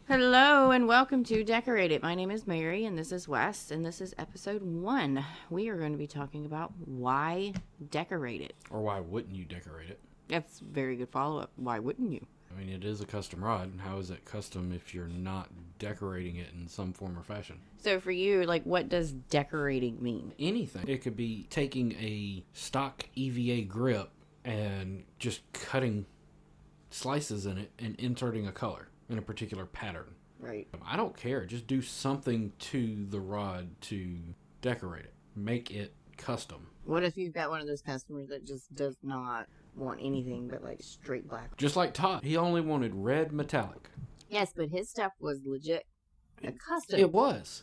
Hello and welcome to Decorate It. My name is Mary and this is Wes and this is episode 1. We are going to be talking about why decorate it. Or why wouldn't you decorate it? That's a very good follow-up. Why wouldn't you? I mean, it is a custom rod. How is it custom if you're not decorating it in some form or fashion? So for you, like, what does decorating mean? Anything. It could be taking a stock EVA grip and just cutting slices in it and inserting a color in a particular pattern. Right. I don't care. Just do something to the rod to decorate it. Make it custom. What if you've got one of those customers that just does not want anything but like straight black? Just like Todd. He only wanted red metallic. Yes, but his stuff was legit a custom. It was.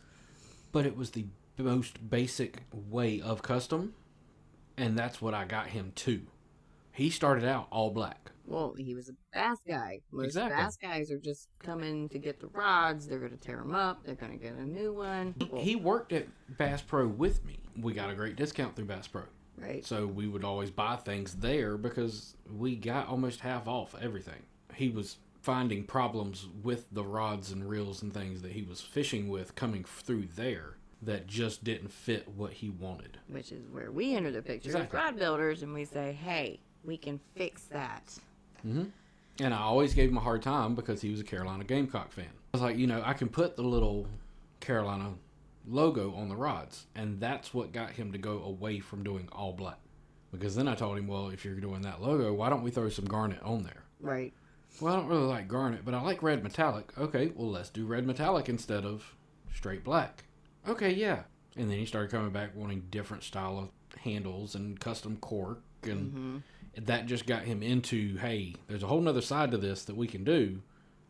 But it was the most basic way of custom. And that's what I got him to. He started out all black. Well, he was a bass guy. Most Exactly. bass guys are just coming to get the rods. They're going to tear them up. They're going to get a new one. He worked at Bass Pro with me. We got a great discount through Bass Pro. Right. So we would always buy things there because we got almost half off everything. He was finding problems with the rods and reels and things that he was fishing with coming through there that just didn't fit what he wanted. Which is where we enter the picture Exactly. as rod builders and we say, hey, we can fix that. Mm-hmm. And I always gave him a hard time because he was a Carolina Gamecock fan. I was like, I can put the little Carolina logo on the rods. And that's what got him to go away from doing all black. Because then I told him, well, if you're doing that logo, why don't we throw some garnet on there? Right. Well, I don't really like garnet, but I like red metallic. Okay, well, let's do red metallic instead of straight black. Okay, yeah. And then he started coming back wanting different style of handles and custom cork. And that just got him into, hey, there's a whole nother side to this that we can do.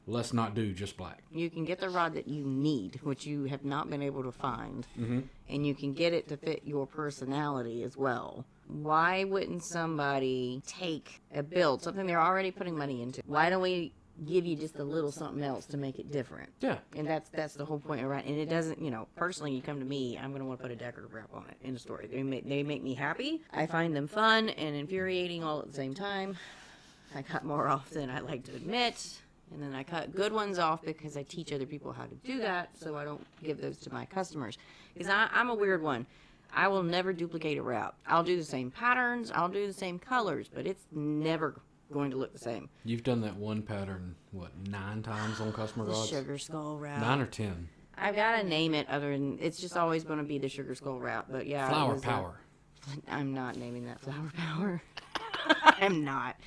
Let's not do just black. You can get the rod that you need, which you have not been able to find. And you can get it to fit your personality as well. Why wouldn't somebody take a build, something they're already putting money into? Why don't we give you just a little something else to make it different? Yeah. And that's the whole point, right? And it doesn't, personally, you come to me, I'm going to want to put a decorative wrap on it. End of story. They make me happy. I find them fun and infuriating all at the same time. I cut more off than I like to admit. And then I cut good ones off because I teach other people how to do that, so I don't give those to my customers. Because I'm a weird one. I will never duplicate a wrap. I'll do the same patterns, I'll do the same colors, but it's never going to look the same. You've done that one pattern, 9 times on customer The rods? sugar skull wrap. 9 or 10. I've got to name it other than, it's just always going to be the sugar skull wrap, but yeah. Flower power. I'm not naming that flower power. I'm not.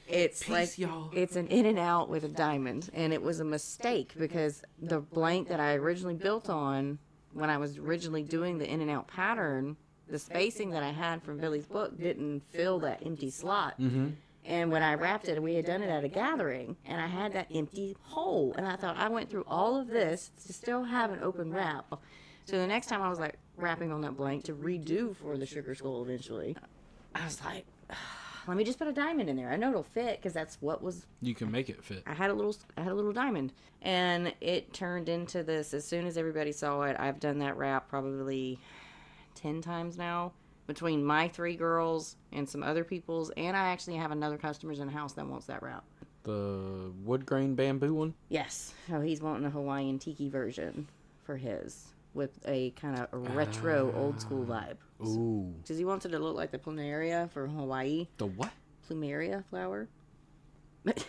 It's Peace, like, y'all. It's an in and out with a diamond, and it was a mistake because the blank that I originally built on when I was originally doing the in and out pattern, the spacing that I had from Billy's book didn't fill that empty slot. And when I wrapped it, we had done it at a gathering, and I had that empty hole, and I thought I went through all of this to still have an open wrap. So the next time I was like wrapping on that blank to redo for the sugar skull eventually, I was like, let me just put a diamond in there. I know it'll fit because that's what was. You can make it fit. I had a little diamond, and it turned into this. As soon as everybody saw it, I've done that wrap probably 10 times now between my 3 girls and some other people's, and I actually have another customer's in the house that wants that wrap. The wood grain bamboo one? Yes, so he's wanting a Hawaiian tiki version for his with a kind of retro old school vibe. Ooh. Because he wants it to look like the plumeria for Hawaii. The what? Plumeria flower. It's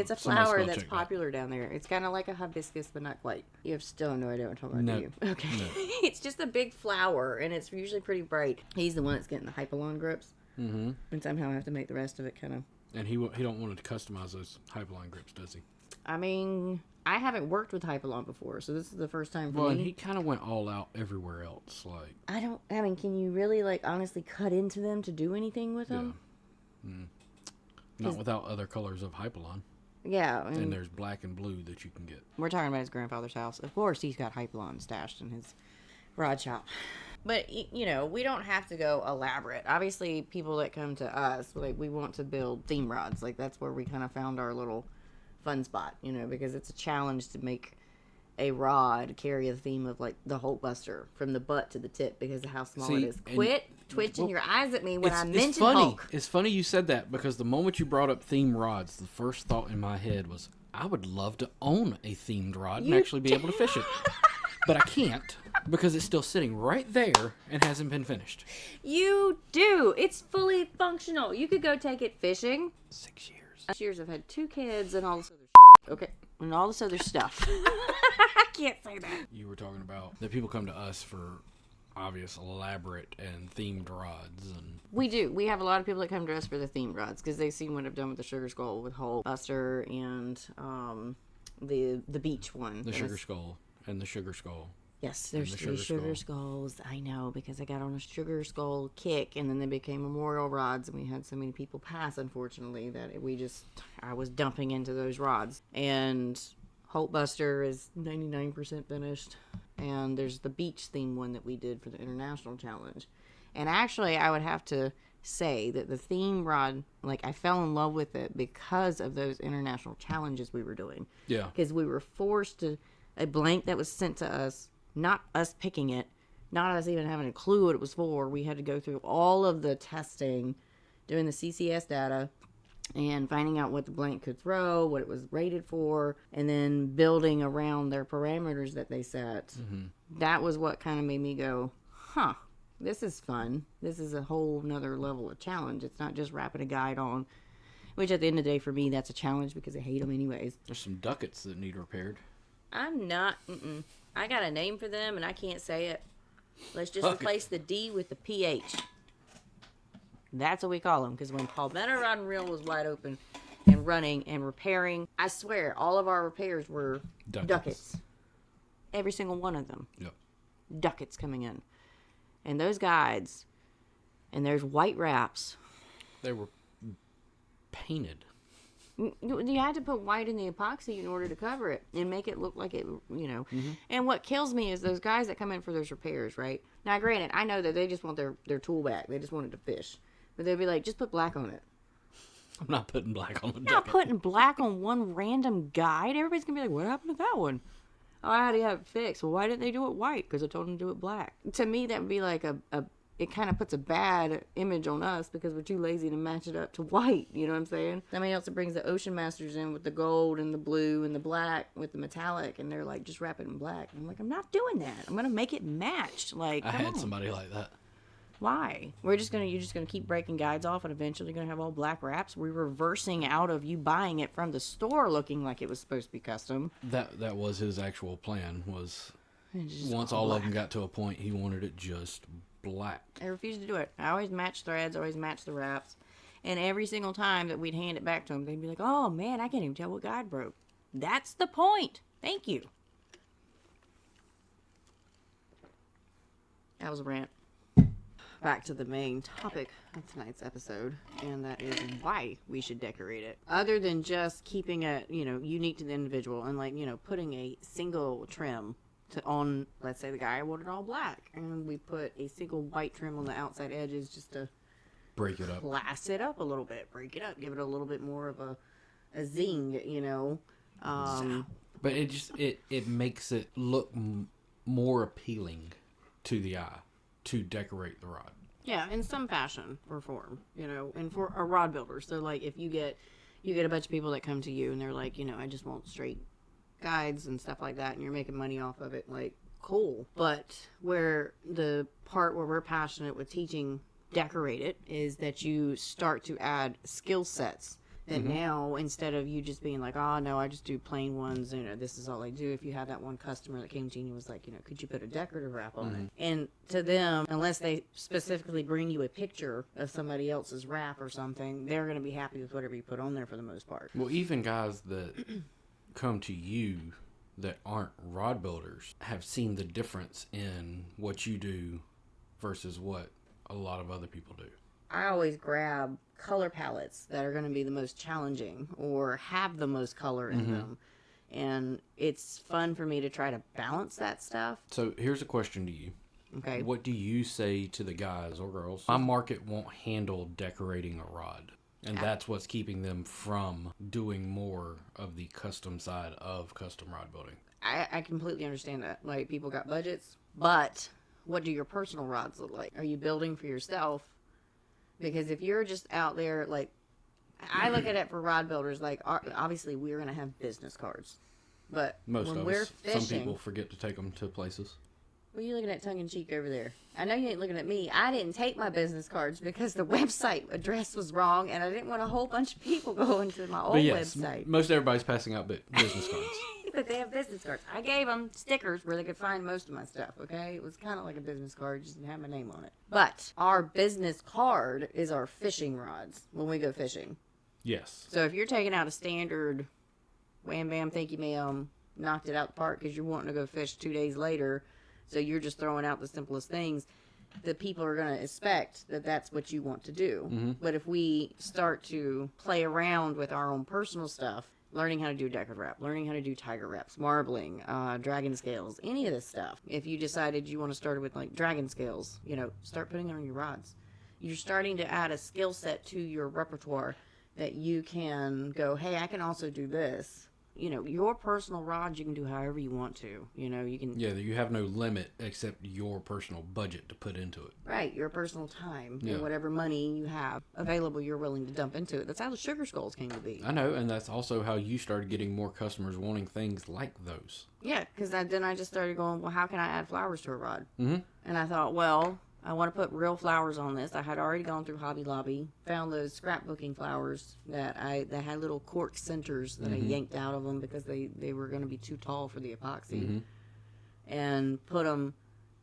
a Somebody flower spell that's check that. popular down there. It's kind of like a hibiscus, but not quite. You have still no idea what I'm talking about, No. do you? Okay. No. It's just a big flower, and it's usually pretty bright. He's the one that's getting the Hypalon grips, and somehow I have to make the rest of it kind of... And he don't want to customize those Hyperline grips, does he? I mean, I haven't worked with Hypalon before, so this is the first time for Well, me. and he kind of went all out everywhere else. Like, can you really, honestly cut into them to do anything with them? not without other colors of Hyperline. Yeah. And there's black and blue that you can get. We're talking about his grandfather's house. Of course, he's got Hypalon stashed in his rod shop. But, we don't have to go elaborate. Obviously, people that come to us, we want to build theme rods. That's where we kind of found our little fun spot, because it's a challenge to make a rod carry a theme of, the Hulk Buster from the butt to the tip because of how small it is. Quit twitching your eyes at me when I mention funny. Hulk. It's funny you said that because the moment you brought up theme rods, the first thought in my head was I would love to own a themed rod and actually be able to fish it. But I can't because it's still sitting right there and hasn't been finished. You do. It's fully functional. You could go take it fishing. 6 years. 6 years I've had 2 kids and all this other shit. Okay. And all this other stuff. I can't say that. You were talking about that people come to us for obvious, elaborate, and themed rods. And We do. We have a lot of people that come to us for the themed rods because they've seen what I've done with the Sugar Skull with Hole Buster and the beach one. the Sugar Skull and the Sugar Skull. Yes, there's the 3 Sugar Sugar Skulls. I know, because I got on a Sugar Skull kick, and then they became memorial rods, and we had so many people pass, unfortunately, that I was dumping into those rods. And Holt Buster is 99% finished, and there's the beach theme one that we did for the International Challenge. And actually, I would have to say that the theme rod, like, I fell in love with it because of those international challenges we were doing. Yeah. Because we were forced to, a blank that was sent to us, not us picking it, not us even having a clue what it was for. We had to go through all of the testing, doing the CCS data, and finding out what the blank could throw, what it was rated for, and then building around their parameters that they set. Mm-hmm. That was what kind of made me go, huh, this is fun. This is a whole nother level of challenge. It's not just wrapping a guide on, which at the end of the day, for me, that's a challenge because I hate them anyways. There's some ducats that need repaired. I'm not, I got a name for them and I can't say it. Let's just replace the D with the PH. That's what we call them, because when Palmetto Rod and Reel was wide open and running and repairing, I swear, all of our repairs were ducats. Every single one of them. Yep. Ducats coming in. And those guides, and there's white wraps. They were painted. You had to put white in the epoxy in order to cover it and make it look like it, Mm-hmm. And what kills me is those guys that come in for those repairs, right? Now, granted, I know that they just want their tool back. They just want it to fish. But they'd be like, just put black on it. I'm not putting black on the ducat. Not putting black on one random guide. Everybody's going to be like, what happened to that one? Oh, I had to have it fixed. Well, why didn't they do it white? Because I told them to do it black. To me, that would be like it kind of puts a bad image on us because we're too lazy to match it up to white. You know what I'm saying? Somebody else that brings the Ocean Masters in with the gold and the blue and the black with the metallic, and they're like, just wrap it in black. And I'm like, I'm not doing that. I'm going to make it matched. Like, I come had on. somebody like that. Why? You're just gonna keep breaking guides off, and eventually you're gonna have all black wraps. We're reversing out of you buying it from the store looking like it was supposed to be custom. That was his actual plan. Was Just once all of them got to a point, he wanted it just black. I refused to do it. I always match threads, always match the wraps, and every single time that we'd hand it back to them, they'd be like, "Oh man, I can't even tell what guide broke." That's the point. Thank you. That was a rant. Back to the main topic of tonight's episode, and that is why we should decorate it. Other than just keeping it, unique to the individual, and putting a single trim on, let's say the guy wanted all black, and we put a single white trim on the outside edges just to Break it up. class it up a little bit, break it up, give it a little bit more of a zing, But it makes it look more appealing to the eye to decorate the rod. Yeah, in some fashion or form, and for a rod builder. So, like, if you get a bunch of people that come to you and they're like, I just want straight guides and stuff like that, and you're making money off of it, like, cool. But where the part where we're passionate with teaching decorate it is that you start to add skill sets. That now, instead of you just being like, oh, no, I just do plain ones, this is all I do. If you had that one customer that came to you and was like, could you put a decorative wrap on it? And to them, unless they specifically bring you a picture of somebody else's wrap or something, they're going to be happy with whatever you put on there for the most part. Well, even guys that come to you that aren't rod builders have seen the difference in what you do versus what a lot of other people do. I always grab color palettes that are going to be the most challenging or have the most color in them. And it's fun for me to try to balance that stuff. So here's a question to you. Okay. What do you say to the guys or girls? My market won't handle decorating a rod. And that's what's keeping them from doing more of the custom side of custom rod building. I completely understand that. Like, people got budgets, but what do your personal rods look like? Are you building for yourself? Because if you're just out there, like, I look at it for rod builders, like, obviously we're going to have business cards. But Most when of we're us. fishing... Some people forget to take them to places. What are you looking at tongue-in-cheek over there? I know you ain't looking at me. I didn't take my business cards because the website address was wrong, and I didn't want a whole bunch of people going to my old But yes, website. most everybody's passing out business cards. But they have business cards. I gave them stickers where they could find most of my stuff, okay? It was kind of like a business card, just didn't have my name on it. But our business card is our fishing rods when we go fishing. Yes. So if you're taking out a standard wham bam, thank you ma'am, knocked it out the park because you're wanting to go fish 2 days later, so you're just throwing out the simplest things, the people are going to expect that that's what you want to do. Mm-hmm. But if we start to play around with our own personal stuff, learning how to do decorative wrap, learning how to do tiger wraps, marbling, dragon scales, any of this stuff, if you decided you want to start with like dragon scales, start putting it on your rods. You're starting to add a skill set to your repertoire that you can go, hey, I can also do this. Your personal rods, you can do however you want to. You can... Yeah, you have no limit except your personal budget to put into it. Right, your personal time Yeah. and whatever money you have available, you're willing to dump into it. That's how the sugar skulls came to be. I know, and that's also how you started getting more customers wanting things like those. Yeah, because then I just started going, well, how can I add flowers to a rod? Mm-hmm. And I thought, well, I want to put real flowers on this. I had already gone through Hobby Lobby, found those scrapbooking flowers that had little cork centers that I yanked out of them because they were going to be too tall for the epoxy, and put them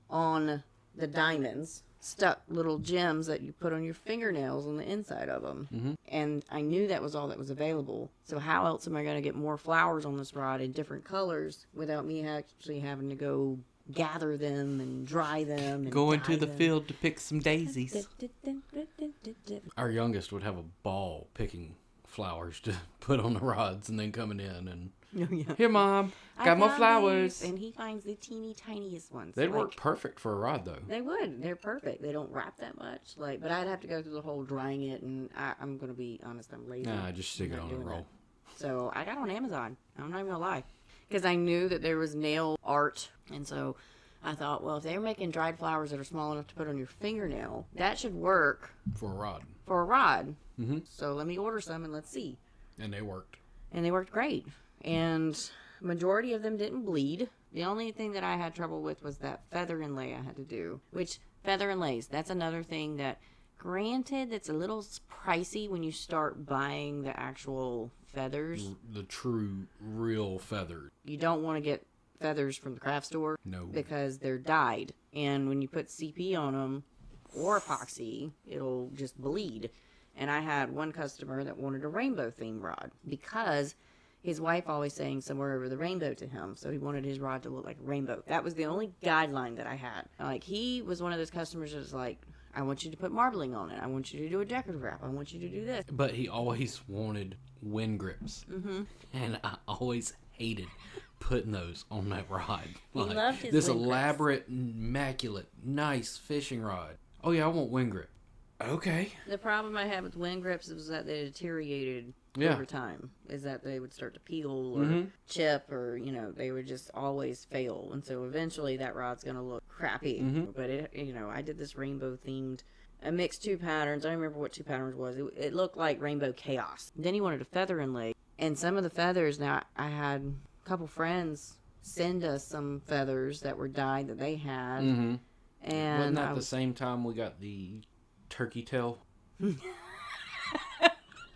on the diamonds. Stuck little gems that you put on your fingernails on the inside of them. And I knew that was all that was available. So how else am I going to get more flowers on this rod in different colors without me actually having to go gather them and dry them and Go dye into the them. field to pick some daisies. Our youngest would have a ball picking flowers to put on the rods and then coming in and... Oh, yeah. Here, Mom. I Got more found flowers. these, and he finds the teeny tiniest ones. They'd work perfect for a rod, though. They would. They're perfect. They don't wrap that much. But I'd have to go through the whole drying it, and I'm going to be honest, I'm lazy. Nah, just stick I'm it not on a doing roll. that. So I got on Amazon. I'm not even going to lie. Because I knew that there was nail art, and so I thought, well, if they're making dried flowers that are small enough to put on your fingernail, that should work For a rod. for a rod. Mm-hmm. So let me order some and let's see. And they worked. And they worked great. And majority of them didn't bleed. The only thing that I had trouble with was that feather inlay I had to do. Which, feather inlays, that's another thing that, granted, it's a little pricey when you start buying the actual feathers. The true, real feather. You don't want to get feathers from the craft store. No. Because they're dyed. And when you put CP on them, or epoxy, it'll just bleed. And I had one customer that wanted a rainbow theme rod because his wife always sang Somewhere Over the Rainbow to him. So he wanted his rod to look like a rainbow. That was the only guideline that I had. Like, he was one of those customers that was like, I want you to put marbling on it. I want you to do a decorative wrap. I want you to do this. But he always wanted wind grips. Mm-hmm. And I always hated putting those on that rod. He loved his this wind grips. elaborate, immaculate, nice fishing rod. Oh yeah, I want wind grip. Okay. The problem I had with wind grips was that they deteriorated over time. Is that they would start to peel or chip or, they would just always fail. And so eventually that rod's going to look crappy. But, I did this rainbow themed. I mixed two patterns. I don't remember what two patterns was. It looked like Rainbow Chaos. Then he wanted a feather inlay. And some of the feathers, now I had a couple friends send us some feathers that were dyed that they had. Mm-hmm. And wasn't that the same time we got the turkey tail?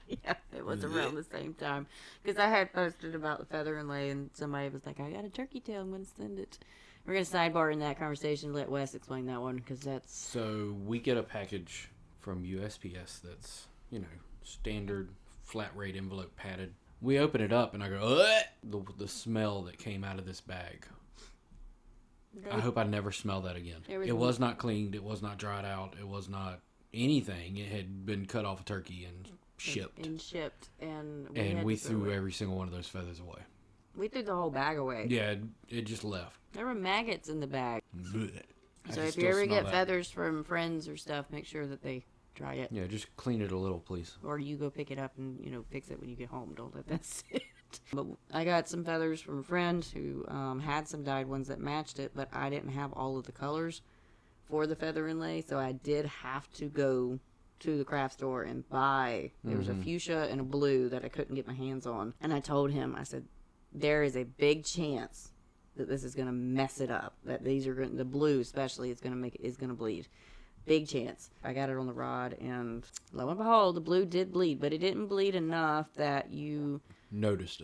Yeah, it was around the same time. Because I had posted about the feather inlay, and somebody was like, I got a turkey tail, I'm going to send it. We're going to sidebar in that conversation, let Wes explain that one, because that's... So we get a package from USPS that's, standard flat rate envelope padded. We open it up, and I go, ugh! The smell that came out of this bag. I hope I never smell that again. It was not cleaned. It was not dried out. It was not anything. It had been cut off a turkey and shipped. And we threw every single one of those feathers away. We threw the whole bag away. Yeah, it just left. There were maggots in the bag. Blech. So if you ever get feathers from friends or stuff, make sure that they dry it. Yeah, just clean it a little, please. Or you go pick it up and, fix it when you get home. Don't let that sit. But I got some feathers from a friend who had some dyed ones that matched it, but I didn't have all of the colors for the feather inlay, so I did have to go to the craft store and buy. There was a fuchsia and a blue that I couldn't get my hands on. And I told him, I said, there is a big chance that this is going to mess it up. That these are the blue especially is going to bleed. Big chance. I got it on the rod, and lo and behold, the blue did bleed, but it didn't bleed enough that you noticed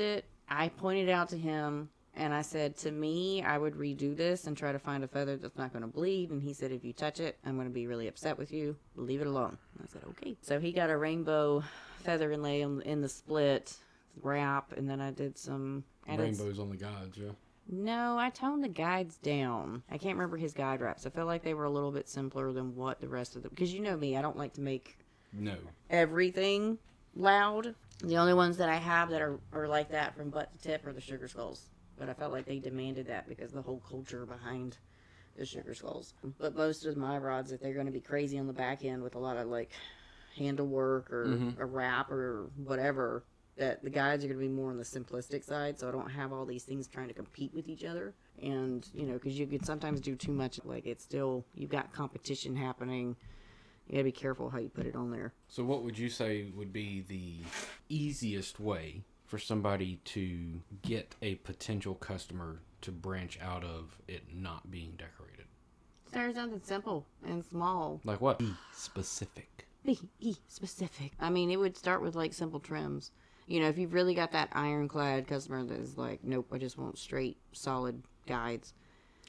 it. I pointed it out to him, and I said, to me, I would redo this and try to find a feather that's not going to bleed. And he said, if you touch it, I'm going to be really upset with you. Leave it alone. I said, okay. So he got a rainbow feather inlay in the split wrap, and then I did some rainbows on the guides, yeah. No, I toned the guides down. I can't remember his guide wraps. I felt like they were a little bit simpler than what the rest of them... Because you know me, I don't like to make everything loud. The only ones that I have that are like that from butt to tip are the sugar skulls. But I felt like they demanded that because of the whole culture behind the sugar skulls. But most of my rods, if they're going to be crazy on the back end with a lot of like handle work or a wrap or whatever... that the guides are going to be more on the simplistic side, so I don't have all these things trying to compete with each other. And, you know, because you could sometimes do too much, like it's still, you've got competition happening. You got to be careful how you put it on there. So what would you say would be the easiest way for somebody to get a potential customer to branch out of it not being decorated? Start something simple and small. Like what? Be specific. Be specific. I mean, it would start with like simple trims. You know, if you've really got that ironclad customer that is like, nope, I just want straight, solid guides.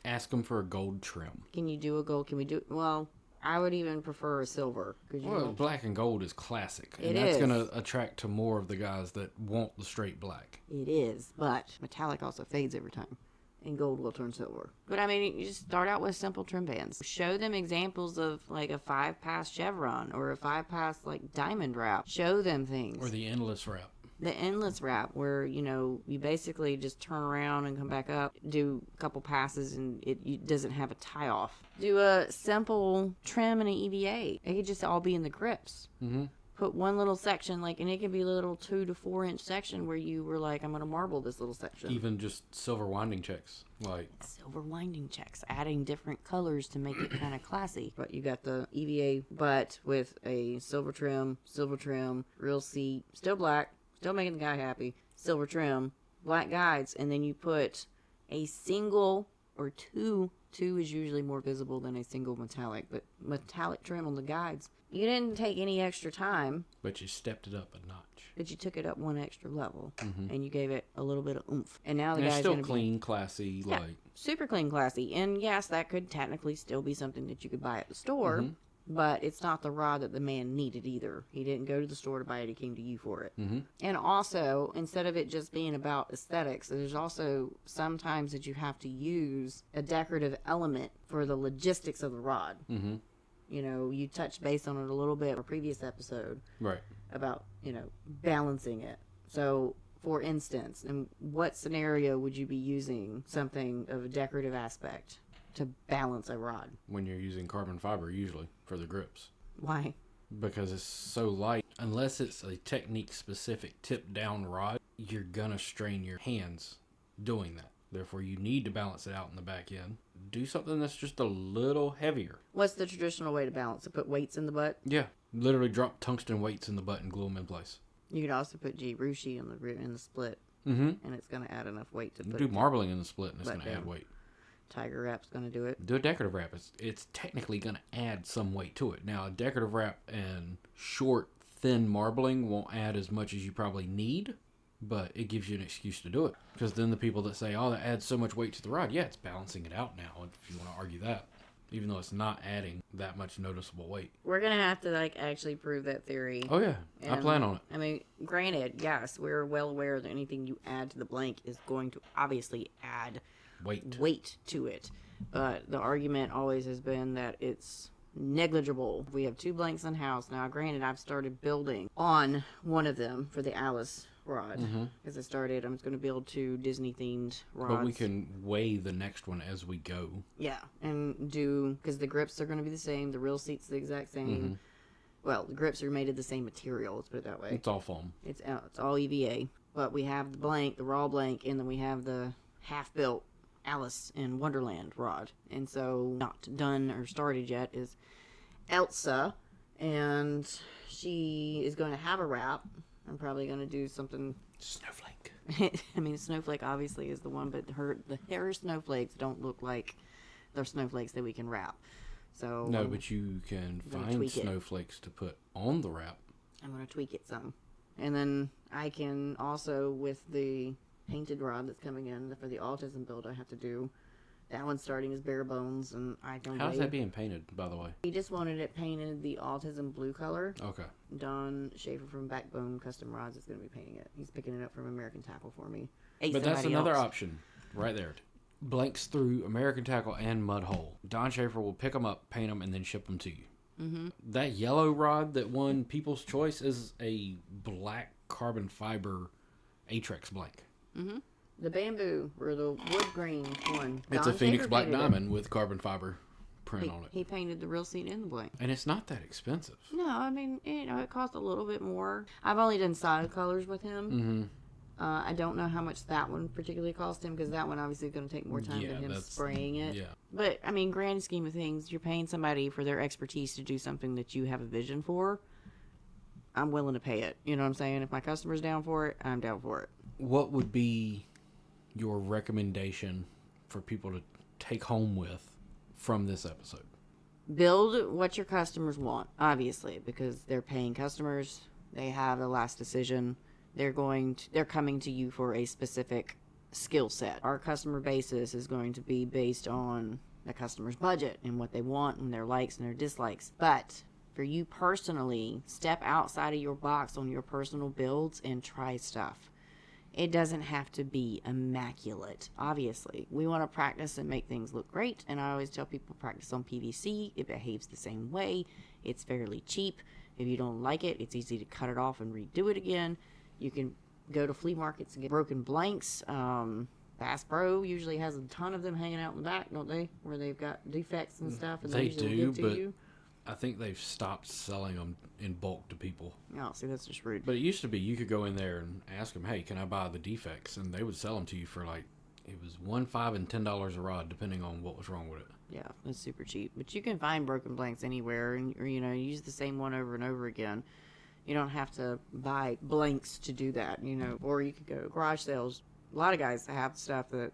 Ask them for a gold trim. Can you do a gold? Can we do... Well, I would even prefer a silver. Well, black and gold is classic. And that's going to attract to more of the guys that want the straight black. It is, but metallic also fades every time. And gold will turn silver. But I mean, you just start out with simple trim bands. Show them examples of like a 5-pass chevron or a 5-pass like diamond wrap. Show them things. Or the endless wrap. The endless wrap where, you know, you basically just turn around and come back up, do a couple passes, and it doesn't have a tie off. Do a simple trim and an EVA. It could just all be in the grips. Mm-hmm. Put one little section, like, and it could be a little 2 to 4 inch section where you were like, I'm going to marble this little section. Even just silver winding checks. Like silver winding checks, adding different colors to make it kind of classy. But you got the EVA butt with a silver trim, real seat, still black, still making the guy happy, silver trim, black guides, and then you put a single or two is usually more visible than a single metallic, but metallic trim on the guides. You didn't take any extra time. But you stepped it up a notch. But you took it up one extra level, and you gave it a little bit of oomph. And now the guy's still gonna clean, classy, yeah, like... super clean, classy. And yes, that could technically still be something that you could buy at the store, but it's not the rod that the man needed either. He didn't go to the store to buy it, he came to you for it. And also, instead of it just being about aesthetics, there's also sometimes that you have to use a decorative element for the logistics of the rod. You know, you touched base on it a little bit in a previous episode. Right. About, you know, balancing it. So, for instance, in what scenario would you be using something of a decorative aspect to balance a rod? When you're using carbon fiber, usually, for the grips. Why? Because it's so light. Unless it's a technique-specific tip-down rod, you're gonna strain your hands doing that. Therefore, you need to balance it out in the back end. Do something that's just a little heavier. What's the traditional way to balance it? Put weights in the butt? Yeah. Literally drop tungsten weights in the butt and glue them in place. You could also put Rushi in the split. And it's going to add enough weight to put do marbling in the split and it's going to down. add weight. Tiger wrap's going to do it. Do a decorative wrap. It's technically going to add some weight to it. Now, a decorative wrap and short, thin marbling won't add as much as you probably need, but it gives you an excuse to do it. Because then the people that say, oh, that adds so much weight to the rod, yeah, it's balancing it out now, if you want to argue that. Even though it's not adding that much noticeable weight. We're going to have to, like, actually prove that theory. Oh, yeah. I plan on it. I mean, granted, yes, we're well aware that anything you add to the blank is going to obviously add weight to it. But the argument always has been that it's negligible. We have 2 blanks in house. Now, granted, I've started building on one of them for the Alice rod. As I was going to build 2 Disney-themed rods. But we can weigh the next one as we go. Yeah, and because the grips are going to be the same. The real seat's the exact same. Well, the grips are made of the same material, let's put it that way. It's all foam. It's all EVA. But we have the blank, the raw blank, and then we have the half-built Alice in Wonderland rod. And so, not done or started yet is Elsa, And she is going to have a wrap. I'm probably going to do something. Snowflake. I mean, Snowflake obviously is the one, but her snowflakes don't look like they're snowflakes that we can wrap. So No, but you can find snowflakes to put on the wrap. I'm going to tweak it some. And then I can also, with the painted rod that's coming in for the autism build I have to do, that one's starting as bare bones, and I can How's that being painted, by the way? He just wanted it painted the autism blue color. Okay. Don Schaefer from Backbone Custom Rods is going to be painting it. He's picking it up from American Tackle for me. But that's another option right there. Blanks through American Tackle and Mud Hole. Don Schaefer will pick them up, paint them, and then ship them to you. Mm-hmm. That yellow rod that won People's Choice is a black carbon fiber Atrex blank. Mm-hmm. The bamboo or the wood grain one. It's a Phoenix Black Diamond with carbon fiber print on it. He painted the real seat in the blank. And it's not that expensive. No, I mean, it costs a little bit more. I've only done side colors with him. Mm-hmm. I don't know how much that one particularly cost him because that one obviously is going to take more time than him spraying it. Yeah. But, I mean, grand scheme of things, you're paying somebody for their expertise to do something that you have a vision for. I'm willing to pay it. You know what I'm saying? If my customer's down for it, I'm down for it. What would be your recommendation for people to take home with from this episode? Build what your customers want, obviously, because they're paying customers. They have the last decision. They're coming to you for a specific skill set. Our customer basis is going to be based on the customer's budget and what they want and their likes and their dislikes. But for you personally, step outside of your box on your personal builds and try stuff. It doesn't have to be immaculate, obviously. We want to practice and make things look great, and I always tell people practice on PVC. It behaves the same way. It's fairly cheap. If you don't like it, it's easy to cut it off and redo it again. You can go to flea markets and get broken blanks. Bass Pro usually has a ton of them hanging out in the back, don't they? Where they've got defects and stuff. And they do, but I think they've stopped selling them in bulk to people. Oh, see, that's just rude. But it used to be you could go in there and ask them, hey, can I buy the defects? And they would sell them to you for like, it was $1, $5, and $10 a rod, depending on what was wrong with it. Yeah, it's super cheap. But you can find broken blanks anywhere, and or, use the same one over and over again. You don't have to buy blanks to do that, Or you could go to garage sales. A lot of guys have stuff that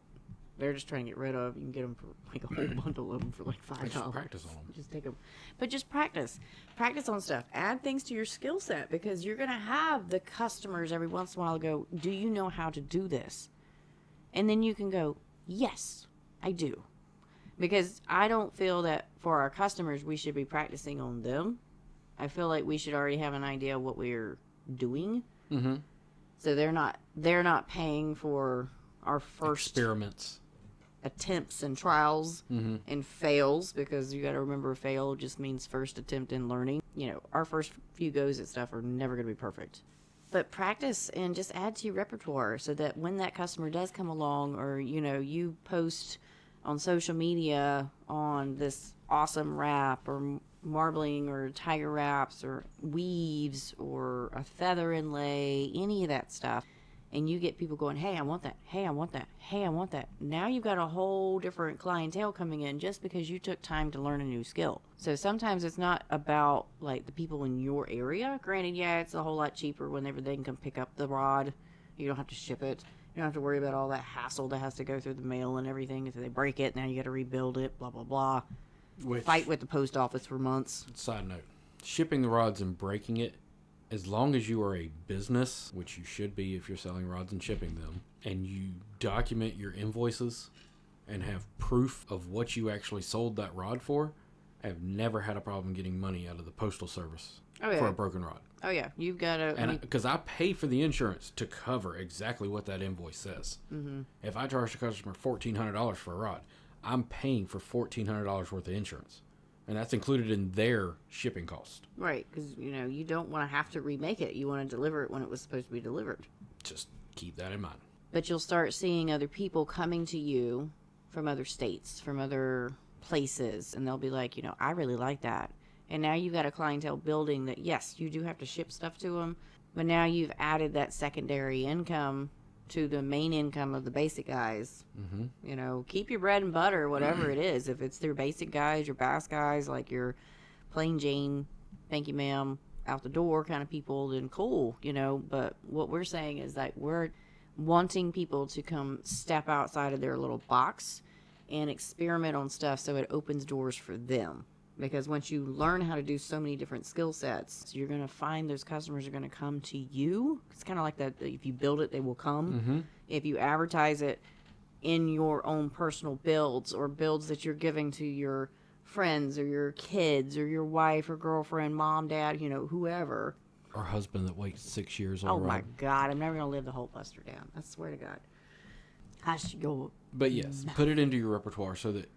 they're just trying to get rid of. You can get them for like a whole bundle of them for like $5. Just practice on them. Just take them. But just practice. Practice on stuff. Add things to your skill set because you're going to have the customers every once in a while go, do you know how to do this? And then you can go, yes, I do. Because I don't feel that for our customers, we should be practicing on them. I feel like we should already have an idea of what we're doing. Mm-hmm. So they're not paying for our first experiments, attempts and trials mm-hmm. and fails, because you got to remember fail just means first attempt in learning. Our first few goes at stuff are never going to be perfect. But practice and just add to your repertoire so that when that customer does come along, or you post on social media on this awesome wrap or marbling or tiger wraps or weaves or a feather inlay, any of that stuff, and you get people going, hey, I want that, hey, I want that, hey, I want that. Now you've got a whole different clientele coming in just because you took time to learn a new skill. So sometimes it's not about like the people in your area. Granted, yeah, it's a whole lot cheaper whenever they can come pick up the rod. You don't have to ship it. You don't have to worry about all that hassle that has to go through the mail and everything. If they break it, now you got to rebuild it, blah, blah, blah. Fight with the post office for months. Side note, shipping the rods and breaking it, as long as you are a business, which you should be if you're selling rods and shipping them, and you document your invoices and have proof of what you actually sold that rod for, I have never had a problem getting money out of the postal service for a broken rod. Oh, yeah. You've got to... And because I pay for the insurance to cover exactly what that invoice says. Mm-hmm. If I charge the customer $1,400 for a rod, I'm paying for $1,400 worth of insurance. And that's included in their shipping cost. Right, because, you don't want to have to remake it. You want to deliver it when it was supposed to be delivered. Just keep that in mind. But you'll start seeing other people coming to you from other states, from other places, and they'll be like, I really like that. And now you've got a clientele building that, yes, you do have to ship stuff to them, but now you've added that secondary income to the main income of the basic guys. Mm-hmm. Keep your bread and butter, whatever it is. If it's their basic guys, your bass guys, like your plain Jane thank you, ma'am, out the door kind of people, then cool, you know. But what we're saying is that we're wanting people to come step outside of their little box and experiment on stuff so it opens doors for them. Because once you learn how to do so many different skill sets, you're going to find those customers are going to come to you. It's kind of like that. If you build it, they will come. Mm-hmm. If you advertise it in your own personal builds or builds that you're giving to your friends or your kids or your wife or girlfriend, mom, dad, you know, whoever. Or husband that waits 6 years on Oh a my rod. God, I'm never going to live the Hulkbuster down. I swear to God. I should go. But yes, put it into your repertoire so that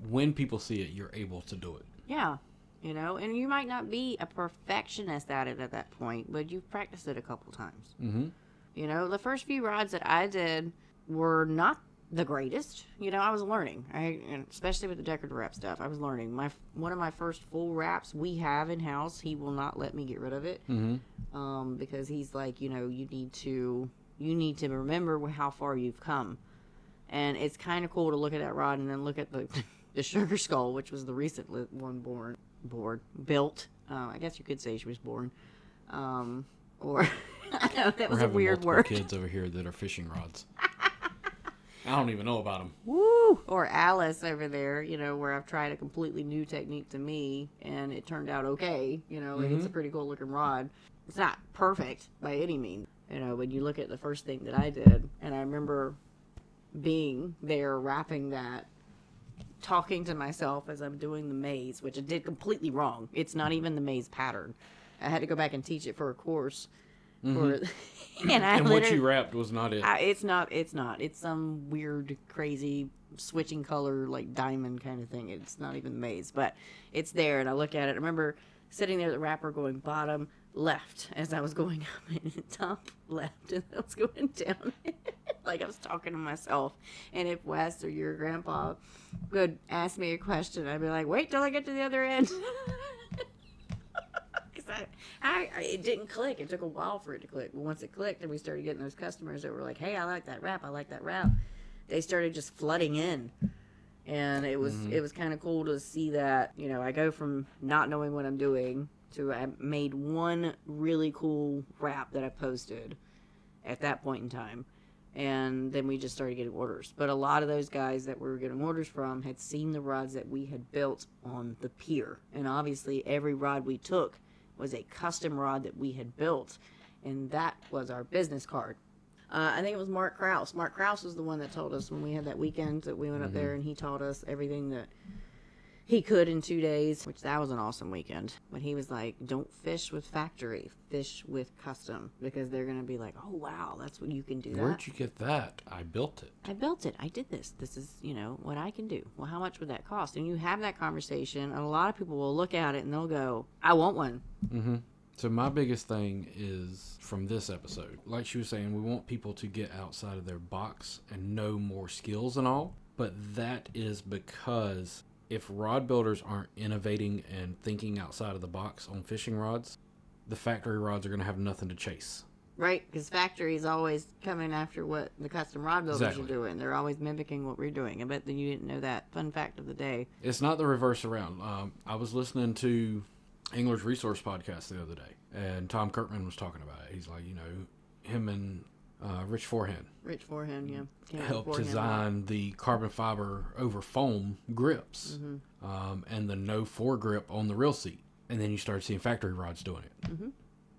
when people see it, you're able to do it. Yeah. You know, and you might not be a perfectionist at it at that point, but you've practiced it a couple times. Mm-hmm. You know, the first few rods that I did were not the greatest. You know, I was learning. And especially with the decorative wrap stuff, I was learning. One of my first full wraps we have in house, he will not let me get rid of it, because he's like, you know, you need to remember how far you've come, and it's kind of cool to look at that rod and then look at the sugar skull, which was the recent one built. I guess you could say she was born, or I know that was a weird word. Kids over here that are fishing rods. I don't even know about them. Woo! Or Alice over there, you know, where I've tried a completely new technique to me, and it turned out okay. You know, It's a pretty cool looking rod. It's not perfect by any means, you know, when you look at the first thing that I did, and I remember being there wrapping that, talking to myself as I'm doing the maze, which I did completely wrong. It's not even the maze pattern. I had to go back and teach it for a course. And what you wrapped was not it. It's not. It's some weird, crazy, switching color, like diamond kind of thing. It's not even the maze, but it's there. And I look at it. I remember sitting there at the wrapper going bottom left as I was going up, and top left as I was going down. Like I was talking to myself. And if Wes or your grandpa would ask me a question, I'd be like, wait till I get to the other end. It didn't click. It took a while for it to click. But once it clicked and we started getting those customers that were like, hey, I like that wrap. I like that wrap. They started just flooding in. And it was kind of cool to see that, you know, I go from not knowing what I'm doing to I made one really cool wrap that I posted at that point in time. And then we just started getting orders. But a lot of those guys that we were getting orders from had seen the rods that we had built on the pier. And obviously every rod we took was a custom rod that we had built, and that was our business card. I think it was Mark Krause. Mark Krause was the one that told us when we had that weekend that we went up there, and he taught us everything that he could in 2 days, which that was an awesome weekend. But he was like, don't fish with factory, fish with custom, because they're going to be like, oh, wow, that's what you can do. Where'd you get that? I built it. I built it. I did this. This is, you know, what I can do. Well, how much would that cost? And you have that conversation, and a lot of people will look at it and they'll go, I want one. Mm-hmm. So my biggest thing is from this episode, like she was saying, we want people to get outside of their box and know more skills and all. But that is because if rod builders aren't innovating and thinking outside of the box on fishing rods, the factory rods are going to have nothing to chase. Right, because factory is always coming after what the custom rod builders are doing. They're always mimicking what we're doing. I bet that you didn't know that. Fun fact of the day. It's not the reverse around. I was listening to Angler's Resource podcast the other day, and Tom Kirkman was talking about it. He's like, you know, him and Rich Forehand. Rich Forehand, yeah. Helped design the carbon fiber over foam grips, and the no foregrip on the reel seat. And then you started seeing factory rods doing it. Mm-hmm.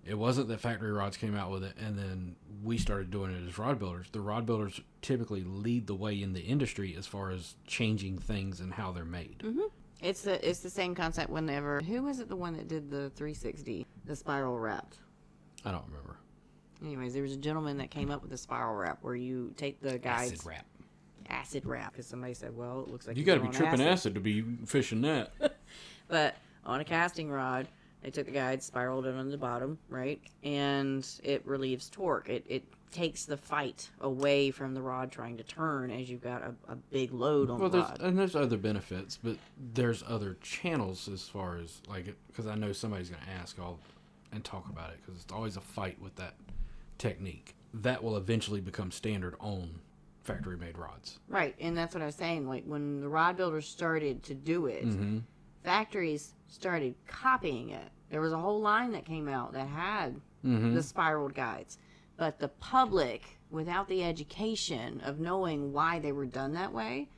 It wasn't that factory rods came out with it and then we started doing it as rod builders. The rod builders typically lead the way in the industry as far as changing things and how they're made. Mm-hmm. It's the same concept whenever... Who was it the one that did the 360, the spiral wrapped? I don't remember. Anyways, there was a gentleman that came up with a spiral wrap where you take the guides... Acid wrap. Because somebody said, well, it looks like... You got to be tripping acid to be fishing that. But on a casting rod, they took the guide, spiraled it on the bottom, right? And it relieves torque. It takes the fight away from the rod trying to turn as you've got a big load on the rod. And there's other benefits, but there's other channels as far as, like, because I know somebody's going to ask and talk about it, because it's always a fight with that technique. That will eventually become standard on factory-made rods. Right, and that's what I was saying. Like, when the rod builders started to do it, factories started copying it There was a whole line that came out that had Mm-hmm. the spiraled guides. But the public, without the education of knowing why they were done that way,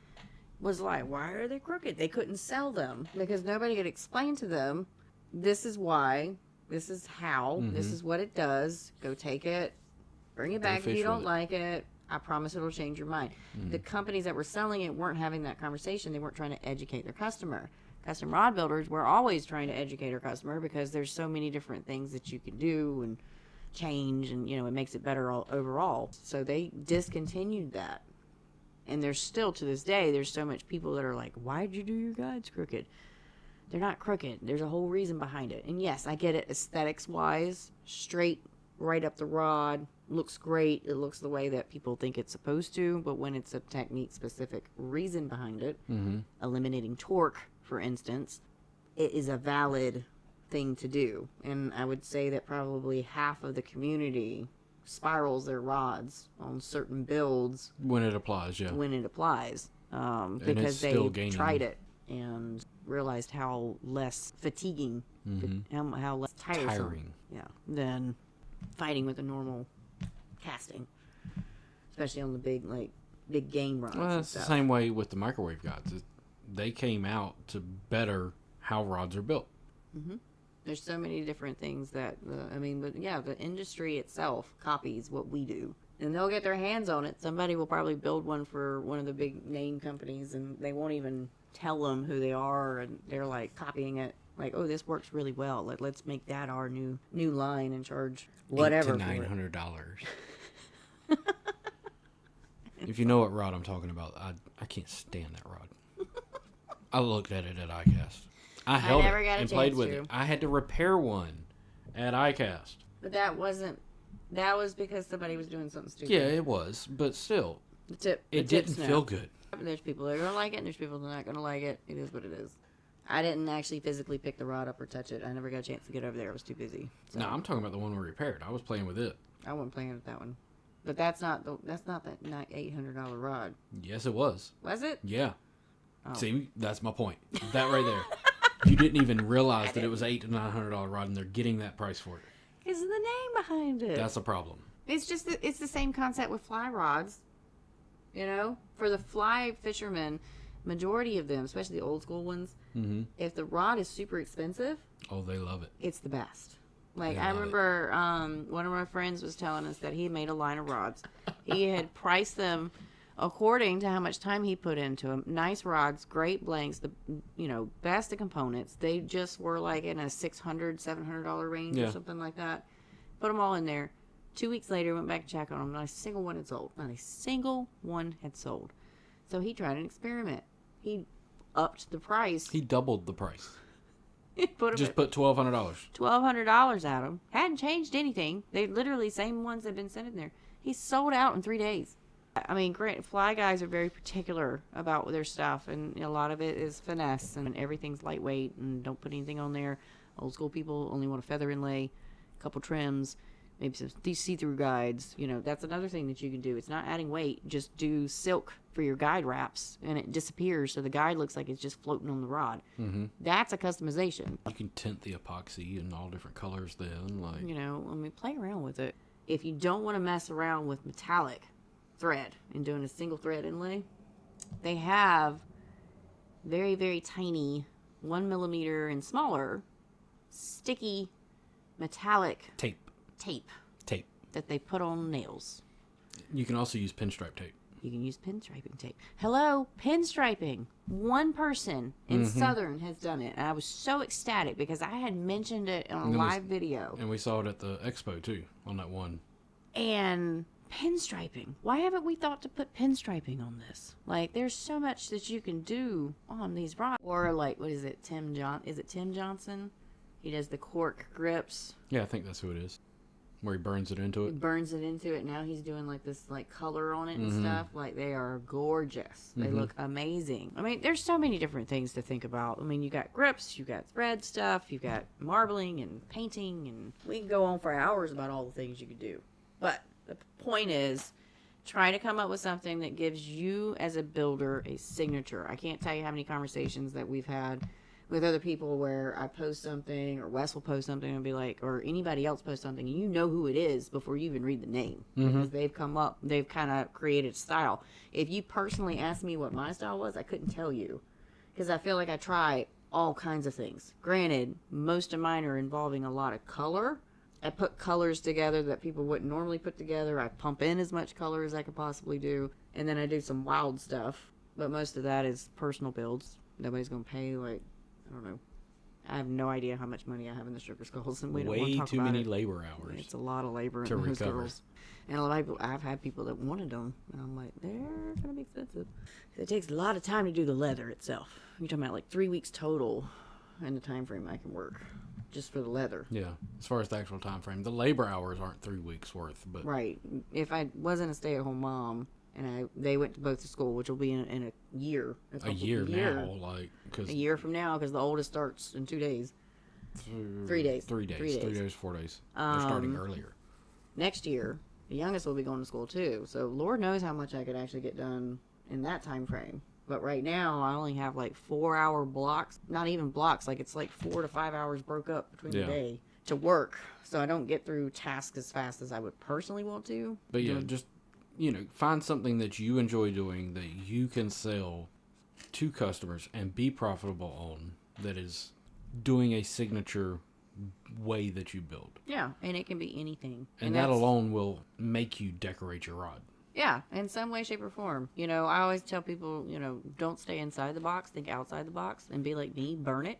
was like, why are they crooked? They couldn't sell them because nobody could explain to them, this is why, this is how, this is what it does. Go take it, bring it back if you don't like it. I promise it'll change your mind. The companies that were selling it weren't having that conversation. They weren't trying to educate their customer. Custom rod builders were always trying to educate our customer because there's so many different things that you can do and change, and it makes it better overall. So they discontinued that. And there's still, to this day, there's so much people that are like, why'd you do your guides crooked? They're not crooked. There's a whole reason behind it. And yes, I get it aesthetics wise, straight right up the rod, looks great. It looks the way that people think it's supposed to, but when it's a technique specific reason behind it, eliminating torque, for instance, it is a valid thing to do. And I would say that probably half of the community spirals their rods on certain builds When it applies, yeah. Because they tried it and realized how less fatiguing, how less tiring, than fighting with a normal casting, especially on the big game rods. Well, it's the same way with the microwave guides. They came out to better how rods are built. There's so many different things that, the industry itself copies what we do. And they'll get their hands on it. Somebody will probably build one for one of the big name companies, and they won't even tell them who they are, and they're like copying it. Like, oh, this works really well. Let's make that our new line and charge whatever $800 to $900. If you know what rod I'm talking about, I can't stand that rod. I looked at it at ICAST. I held it and played with it. I had to repair one at ICAST. But that was because somebody was doing something stupid. Yeah, it was, but still, it didn't feel good. There's people that are going to like it, and there's people that are not going to like it. It is what it is. I didn't actually physically pick the rod up or touch it. I never got a chance to get over there. I was too busy. So. No, I'm talking about the one we repaired. I was playing with it. I wasn't playing with that one. But that's not that $800 rod. Yes, it was. Was it? Yeah. Oh. See, that's my point. That right there. You didn't even realize that it was $800 to $900 rod, and they're getting that price for it. It's the name behind it. That's a problem. It's just it's the same concept with fly rods. For the fly fishermen, majority of them, especially the old school ones, if the rod is super expensive, oh, they love it. It's the best. Like, I remember one of my friends was telling us that he made a line of rods. He had priced them according to how much time he put into them. Nice rods, great blanks, the best of components. They just were like in a $600, $700 range or something like that. Put them all in there. 2 weeks later, went back to check on them. Not a single one had sold. Not a single one had sold. So he tried an experiment. He upped the price. He doubled the price. He put $1,200. $1,200 at them. Hadn't changed anything. They literally same ones that had been sent in there. He sold out in 3 days. I mean, great. Fly guys are very particular about their stuff, and a lot of it is finesse, and everything's lightweight, and don't put anything on there. Old school people only want a feather inlay, a couple trims, maybe some see-through guides. That's another thing that you can do. It's not adding weight. Just do silk for your guide wraps, and it disappears, so the guide looks like it's just floating on the rod. That's a customization. You can tint the epoxy in all different colors then. Play around with it. If you don't want to mess around with metallic thread and doing a single thread inlay, they have very, very tiny 1 millimeter and smaller sticky metallic tape that they put on nails. You can also use pinstripe tape. You can use pinstriping tape. Hello, pinstriping. One person in Southern has done it, and I was so ecstatic because I had mentioned it in a live video. And we saw it at the expo too, on that one. And pinstriping. Why haven't we thought to put pinstriping on this? Like, there's so much that you can do on these rods. Or like, what is it? Is it Tim Johnson? He does the cork grips. Yeah, I think that's who it is. Where he burns it into it. He burns it into it. Now he's doing like this like color on it and stuff. Like, they are gorgeous. They look amazing. I mean, there's so many different things to think about. I mean, you got grips, you got thread stuff, you got marbling and painting, and we can go on for hours about all the things you could do. But the point is, try to come up with something that gives you as a builder a signature. I can't tell you how many conversations that we've had with other people where I post something or Wes will post something and be like, or anybody else post something, and you know who it is before you even read the name because they've kind of created style. If you personally asked me what my style was, I couldn't tell you because I feel like I try all kinds of things. Granted, most of mine are involving a lot of color. I put colors together that people wouldn't normally put together. I pump in as much color as I could possibly do, and then I do some wild stuff. But most of that is personal builds. Nobody's gonna pay like, I don't know. I have no idea how much money I have in the stripper skulls, and we don't want to Way talk too about many it. labor hours. It's a lot of labor to in those recover. girls. And a lot of people, I've had people that wanted them, and I'm like, they're gonna be expensive. It takes a lot of time to do the leather itself. You're talking about like 3 weeks total, in the time frame I can work, just for the leather. Yeah, as far as the actual time frame, the labor hours aren't 3 weeks worth, but Right. If I wasn't a stay-at-home mom, and they went to both to school, which will be in a year. a year now, like because A year from now, because the oldest starts in 2 days. 3 days. 3 days, 3 days. 3 days, 4 days. They're starting earlier. Next year, the youngest will be going to school too. So Lord knows how much I could actually get done in that time frame. But right now, I only have like 4-hour blocks. Not even blocks. Like it's like 4 to 5 hours broke up between the day to work. So I don't get through tasks as fast as I would personally want to. But yeah, just find something that you enjoy doing that you can sell to customers and be profitable on. That is doing a signature way that you build. Yeah, and it can be anything. And that alone will make you decorate your rod. Yeah, in some way, shape, or form. I always tell people, don't stay inside the box, think outside the box, and be like me, burn it.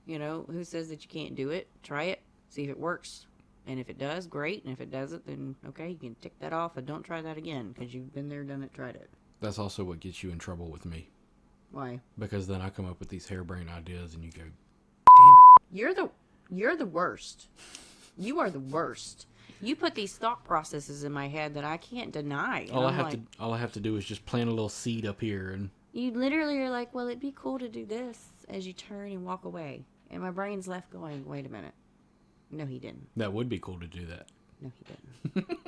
Who says that you can't do it? Try it, see if it works. And if it does, great. And if it doesn't, then okay, you can tick that off and don't try that again because you've been there, done it, tried it. That's also what gets you in trouble with me. Why? Because then I come up with these harebrained ideas and you go, damn it. You're the worst. You are the worst. You put these thought processes in my head that I can't deny. All I have to do is just plant a little seed up here, and you literally are like, well, it'd be cool to do this as you turn and walk away. And my brain's left going, wait a minute. No, he didn't. that would be cool to do that. No, he didn't.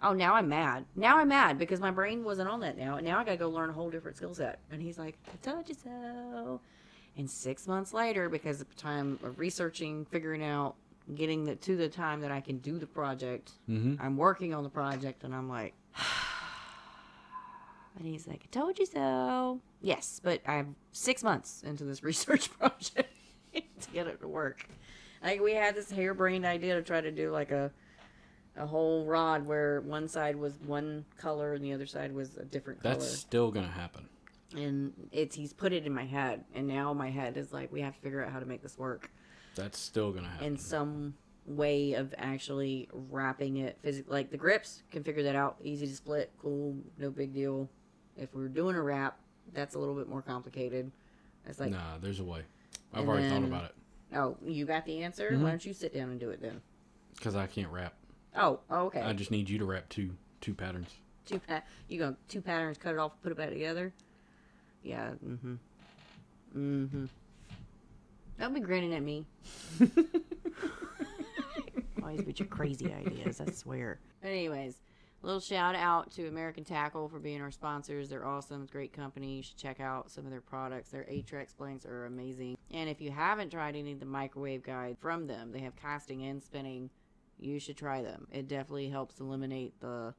Oh, now I'm mad. Now I'm mad because my brain wasn't on that now. Now I gotta go learn a whole different skill set. And he's like, I told you so. And 6 months later, because of the time of researching, figuring out, getting to the time that I can do the project, I'm working on the project, and I'm like, and he's like, I told you so. Yes, but I'm 6 months into this research project to get it to work. Like, we had this harebrained idea to try to do like a whole rod where one side was one color and the other side was a different color. That's still going to happen. And he's put it in my head, and now my head is like, we have to figure out how to make this work. That's still going to happen. And some way of actually wrapping it physically. Like the grips, can figure that out. Easy to split, cool, no big deal. If we're doing a wrap, that's a little bit more complicated. It's like, nah, there's a way. I've already thought about it. Oh, you got the answer? Why don't you sit down and do it then? Because I can't wrap. Oh, okay. I just need you to wrap two patterns. You go 2 patterns, cut it off, put it back together? Yeah, Don't be grinning at me. Always with your crazy ideas, I swear. Anyways, a little shout out to American Tackle for being our sponsors. They're awesome. It's a great company. You should check out some of their products. Their Atrex blanks are amazing. And if you haven't tried any of the microwave guides from them, they have casting and spinning. You should try them. It definitely helps eliminate the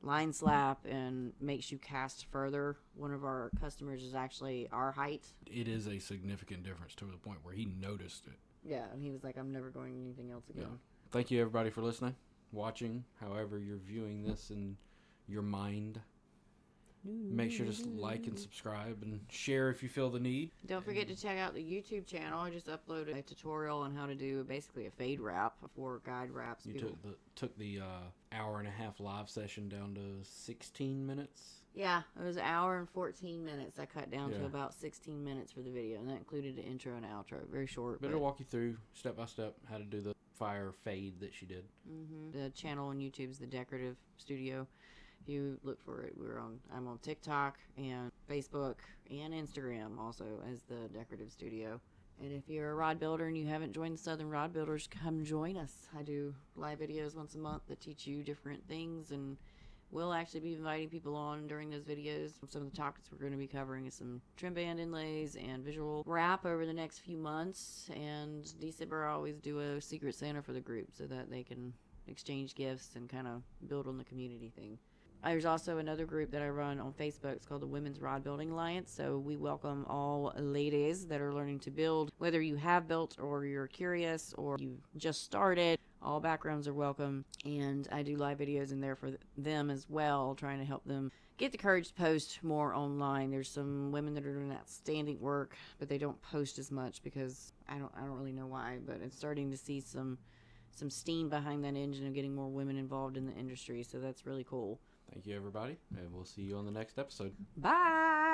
line slap and makes you cast further. One of our customers is actually our height. It is a significant difference to the point where he noticed it. Yeah, and he was like, I'm never going anything else again. Yeah. Thank you, everybody, for listening, watching, however you're viewing this in your mind. Make sure to like and subscribe and share if you feel the need. Don't forget to check out the YouTube channel. I just uploaded a tutorial on how to do basically a fade wrap for guide wraps. You took the hour and a half live session down to 16 minutes. Yeah, it was an hour and 14 minutes. I cut down to about 16 minutes for the video, and that included an intro and outro. Very short. But it'll walk you through step by step how to do the fire fade that she did. The channel on YouTube is The Decorative Studio. If you look for it, I'm on TikTok and Facebook and Instagram also as The Decorative Studio. And if you're a rod builder and you haven't joined the Southern Rod Builders, come join us. I do live videos once a month that teach you different things and We'll actually be inviting people on during those videos. Some of the topics we're going to be covering is some trim band inlays and visual wrap over the next few months. And December, I always do a Secret Santa for the group so that they can exchange gifts and kind of build on the community thing. There's also another group that I run on Facebook. It's called the Women's Rod Building Alliance. So we welcome all ladies that are learning to build, whether you have built or you're curious or you just started. All backgrounds are welcome. And I do live videos in there for them as well, trying to help them get the courage to post more online. There's some women that are doing outstanding work, but they don't post as much because I don't really know why, but it's starting to see some steam behind that engine of getting more women involved in the industry. So that's really cool. Thank you, everybody, and we'll see you on the next episode. Bye.